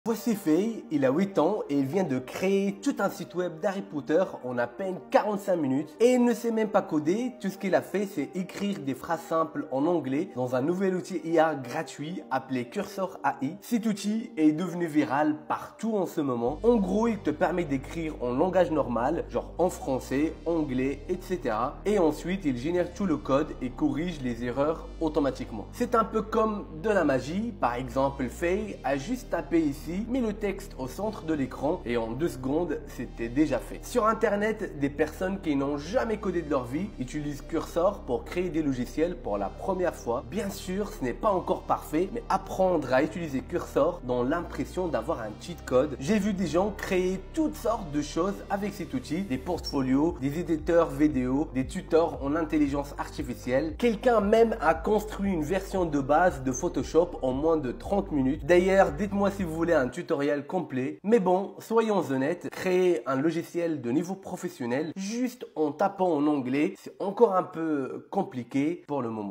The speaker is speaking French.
Voici Faye, il a 8 ans et il vient de créer tout un site web d'Harry Potter en à peine 45 minutes. Et il ne sait même pas coder, tout ce qu'il a fait c'est écrire des phrases simples en anglais dans un nouvel outil IA gratuit appelé Cursor AI. Cet outil est devenu viral partout en ce moment. En gros, il te permet d'écrire en langage normal, genre en français, anglais, etc. Et ensuite, il génère tout le code et corrige les erreurs automatiquement. C'est un peu comme de la magie. Par exemple, Faye a juste tapé ici, mis le texte au centre de l'écran et en 2 secondes, c'était déjà fait. Sur internet, des personnes qui n'ont jamais codé de leur vie utilisent Cursor pour créer des logiciels pour la première fois. Bien sûr, ce n'est pas encore parfait, mais apprendre à utiliser Cursor donne l'impression d'avoir un cheat code. J'ai vu des gens créer toutes sortes de choses avec cet outil, des portfolios, des éditeurs vidéo, des tutors en intelligence artificielle. Quelqu'un même a construit une version de base de Photoshop en moins de 30 minutes. D'ailleurs, dites-moi si vous voulez un tutoriel complet. Mais bon, soyons honnêtes, créer un logiciel de niveau professionnel juste en tapant en anglais, c'est encore un peu compliqué pour le moment.